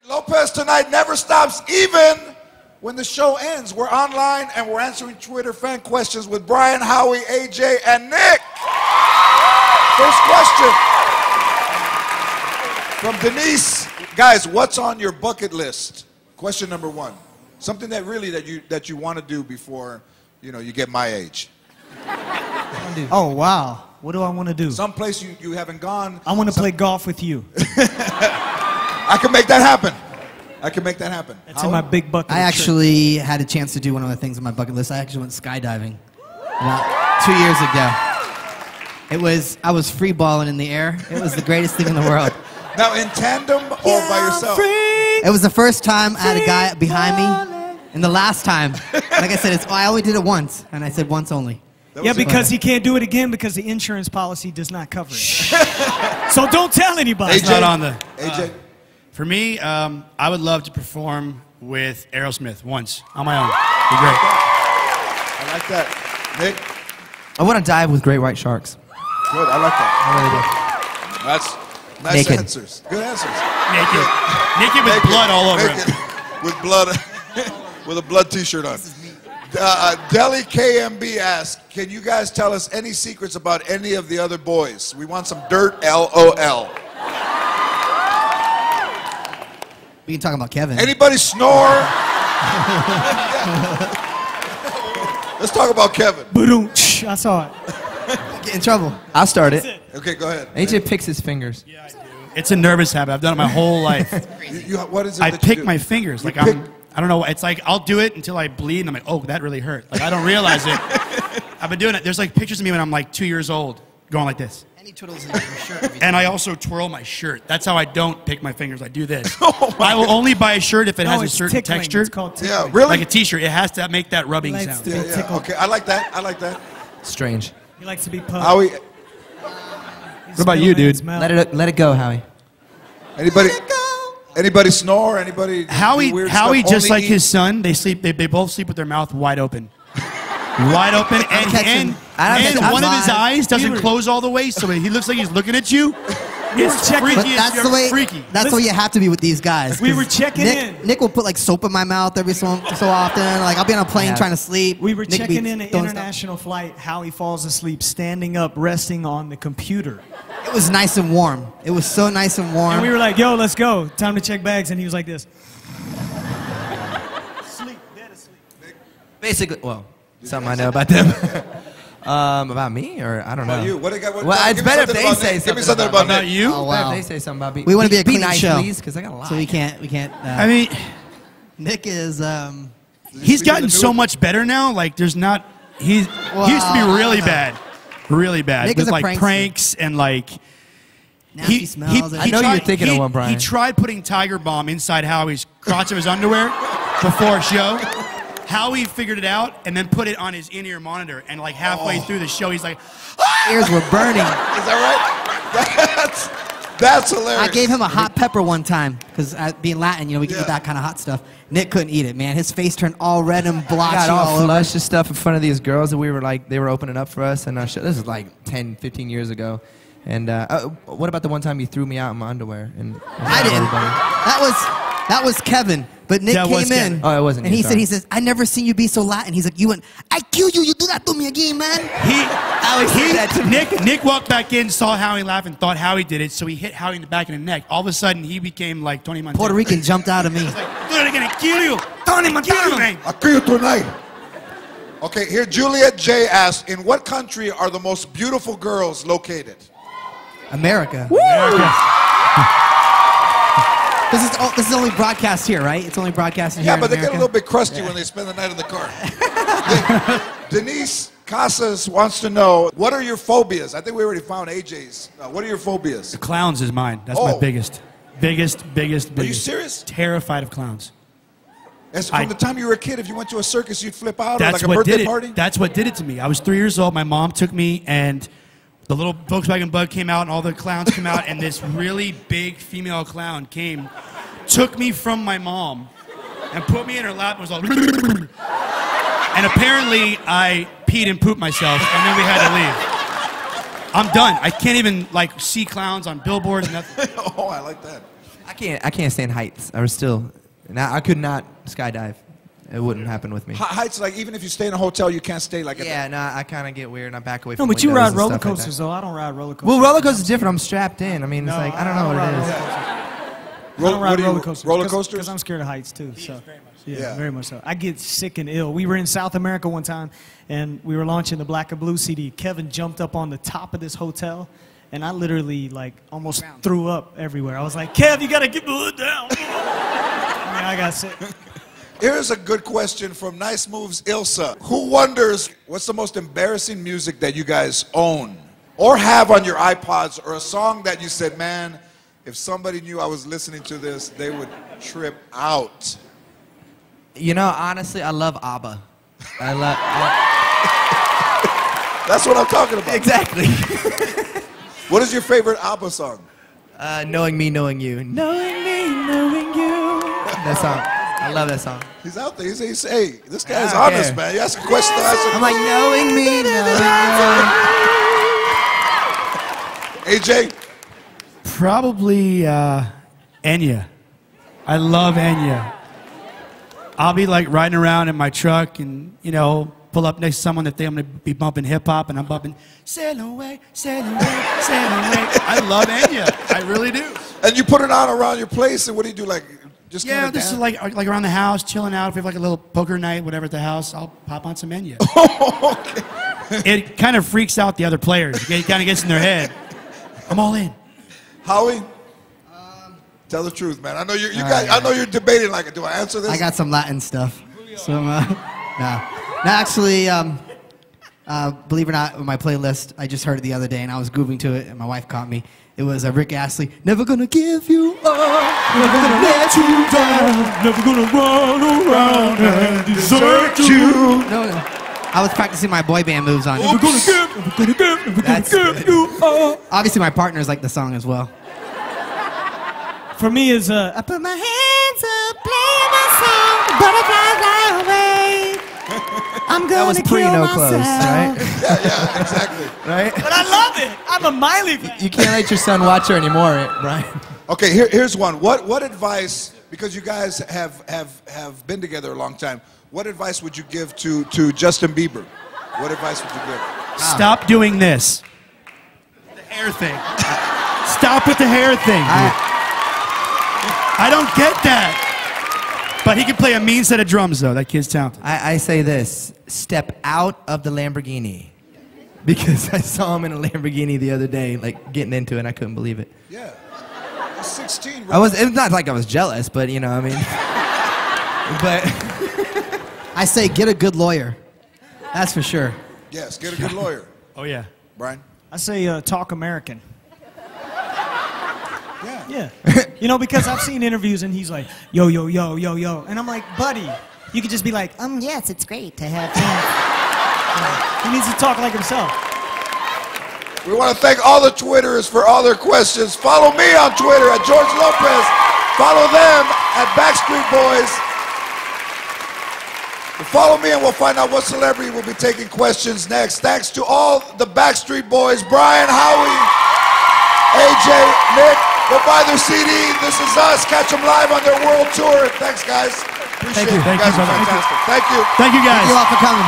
Lopez tonight never stops, even when the show ends. We're online and we're answering Twitter fan questions with Brian, Howie, AJ, and Nick. First question from Denise. Guys, what's on your bucket list? Question number one. Something that really that you want to do before, you get my age. Oh, wow. What do I want to do? Someplace you haven't gone. I want to play golf with you. I can make that happen. I can make that happen. That's in my big bucket list. I actually had a chance to do one of the things on my bucket list. I actually went skydiving about 2 years ago. I was free balling in the air. It was the greatest thing in the world. Now, in tandem or by yourself? It was the first time I had a guy behind me, and the last time. Like I said, I only did it once, and I said once only. Yeah, because he can't do it again because the insurance policy does not cover it. So don't tell anybody. It's not on the... AJ? For me, I would love to perform with Aerosmith once, on my own. It'd be great. I like that. Nick? I want to dive with great white sharks. Good, I like that. I really do. That's nice Naked. answers. Good answers. Naked. Naked with blood all over Naked. it. With blood, with a blood t-shirt on. Deli KMB asks, can you guys tell us any secrets about any of the other boys? We want some dirt, LOL. We can talk about Kevin. Anybody snore? Let's talk about Kevin. Boom! I saw it. Get in trouble. I'll start it. Okay, go ahead. AJ picks his fingers. Yeah, I do. It's a nervous habit. I've done it my whole life. What is it I that you pick do? my fingers. Like I don't know. It's like I'll do it until I bleed, and I'm like, oh, that really hurt. Like I don't realize it. I've been doing it. There's like pictures of me when I'm like 2 years old, going like this. And he twiddles in your shirt. And I also twirl my shirt. That's how I don't pick my fingers. I do this. I will only buy a shirt if it has a certain tickling. texture. It's called tickling. Yeah, really? Like a T-shirt. It has to make that rubbing Likes sound. to be Yeah, tickled. okay, I like that. I like that. Strange. He likes to be pumped. Howie, What about you, dude? Let it go, Howie. anybody snore? Anybody? Howie, do weird Howie, stuff? just Only like eat? his son, they sleep. They both sleep with their mouth wide open. Wide open, and one of his eyes doesn't close all the way, so he looks like he's looking at you. It's freaky. But that's the way. Freaky. That's the way you have to be with these guys. We were checking in. Nick will put like soap in my mouth every so often. Like I'll be on a plane trying to sleep. We were Nick checking be in an throwing international flight. Howie falls asleep standing up, resting on the computer. stuff. It was nice and warm. It was so nice and warm. And we were like, yo, let's go. Time to check bags. And he was like this. Sleep, dead asleep. Basically, well, something I know about them. About me, or I don't know. About you? What Well, it's give me better if something they about say Nick. something Give me something about about About Nick. you? Oh, Better wow. if they say something about me. We want to be a clean nice, show. please, because I got a lot. So we can't. I mean, Nick is. he's gotten so much better now. Like, there's not. He used to be really bad, Nick is with a like prankster. pranks and like. Nasty smells. I know you're thinking of one, Brian. He tried putting Tiger Bomb inside Howie's crotch of his underwear before a show. Howie figured it out and then put it on his in-ear monitor. And like halfway through the show, he's like, Ears were burning. Is that right? That's hilarious. I gave him a hot pepper one time because being Latin, we can eat that kind of hot stuff. Nick couldn't eat it, man. His face turned all red and I blotchy got all all over. flushed and stuff in front of these girls that we were like, they were opening up for us, and our show. This is like 10, 15 years ago. And what about the one time you threw me out in my underwear? And I didn't. That was Kevin. But Nick That was came in. Kevin. Oh, it wasn't And you, he says, I never seen you be so Latin. He's like, you went, I kill you. You do that to me again, man. Nick walked back in, saw Howie laugh, and thought Howie did it, so he hit Howie in the back of the neck. All of a sudden, he became like Tony Montana. Puerto Rican jumped out of me. Like, dude, I'm gonna kill you, Tony Montana, man. I'll kill you tonight. Okay, here Juliet J asks, in what country are the most beautiful girls located? America. This is only broadcast here, right? It's only broadcasted here Yeah, but they in get a America? little bit crusty when they spend the night in the car. Denise Casas wants to know, what are your phobias? I think we already found AJ's. What are your phobias? Clowns is mine. That's my biggest. Are you serious? Terrified of clowns. As from the time you were a kid, if you went to a circus, you'd flip out, or That's like a what birthday did it. party? That's what did it to me. I was 3 years old. My mom took me, and the little Volkswagen Bug came out, and all the clowns came out, and this really big female clown came, took me from my mom, and put me in her lap and was all... And apparently, I peed and pooped myself, and then we had to leave. I'm done. I can't even, like, see clowns on billboards and nothing. Oh, I like that. I can't stand heights. I could not skydive. It wouldn't happen with me. Heights, like even if you stay in a hotel, you can't stay like. Yeah, no, I kind of get weird and I back away No, from but you windows ride and roller stuff like coasters, that. though. I don't ride roller coasters. Well, roller coasters different. I'm strapped in. I mean, it's like I don't know what it is. I don't ride roller coasters. Roller coasters? Because I'm scared of heights too. So. Yeah. Very much so. I get sick and ill. We were in South America one time, and we were launching the Black and Blue CD. Kevin jumped up on the top of this hotel, and I literally like almost threw up everywhere. I was like, Kev, you gotta get the hood down. I got sick. Here's a good question from Nice Moves Ilsa, who wonders what's the most embarrassing music that you guys own or have on your iPods, or a song that you said, man, if somebody knew I was listening to this, they would trip out. You know, honestly, I love ABBA. That's what I'm talking about. Exactly. What is your favorite ABBA song? Knowing Me, Knowing You. Knowing Me, Knowing You. That song. I love that song. He's out there. He's hey, this guy's I don't honest, care. man. You ask a question, I answer. I'm like, knowing me, knowing you. AJ? Probably Enya. I love Enya. I'll be like riding around in my truck and, you know, pull up next to someone that think I'm going to be bumping hip hop, and I'm bumping, sail away, sail away, sail away. I love Enya. I really do. And you put it on around your place, and what do you do? Like, just Yeah, kinda this dance? is like around the house, chilling out. If we have like a little poker night, whatever at the house, I'll pop on some Enya. Okay. It kind of freaks out the other players. It kind of gets in their head. I'm all in. Howie? Tell the truth, man. I know you guys. I know you're debating. Like, do I answer this? I got some Latin stuff. So, no, actually, believe it or not, my playlist, I just heard it the other day, and I was grooving to it, and my wife caught me. It was Rick Astley, Never Gonna Give You Up, Never Gonna Let You Down, Never Gonna Run Around and Desert You. No. I was practicing my boy band moves on it. Never gonna give you up. Obviously, my partners like the song as well. For me, is I put my hands up, playing my song, butterflies fly away. I'm That was gonna pre kill No myself. Clothes, right? Yeah, exactly. Right? But I love it. I'm a Miley fan. You can't let your son watch her anymore, right? Okay, here's one. What advice? Because you guys have been together a long time. What advice would you give to Justin Bieber? What advice would you give? Stop doing this. The hair thing. Stop with the hair thing. I don't get that. But he can play a mean set of drums, though. That kid's talented. I say this, step out of the Lamborghini. Because I saw him in a Lamborghini the other day, like getting into it, and I couldn't believe it. Yeah. He's 16, It right? was not like I was jealous, but you know, I mean. But I say get a good lawyer. That's for sure. Yes, get a good lawyer. Oh, yeah. Brian? I say talk American. Yeah. Yeah. You know, because I've seen interviews and he's like, yo, yo, yo, yo, yo. And I'm like, buddy, you could just be like, yes, it's great to have him. He needs to talk like himself. We want to thank all the Twitterers for all their questions. Follow me on Twitter at George Lopez. Follow them at Backstreet Boys. Follow me and we'll find out what celebrity will be taking questions next. Thanks to all the Backstreet Boys, Brian, Howie, AJ, Nick. Go buy their CD. This is us. Catch them live on their world tour. Thanks, guys. Appreciate it. Thank you, guys are brother. fantastic. Thank you. Thank you, guys. Thank you all for coming.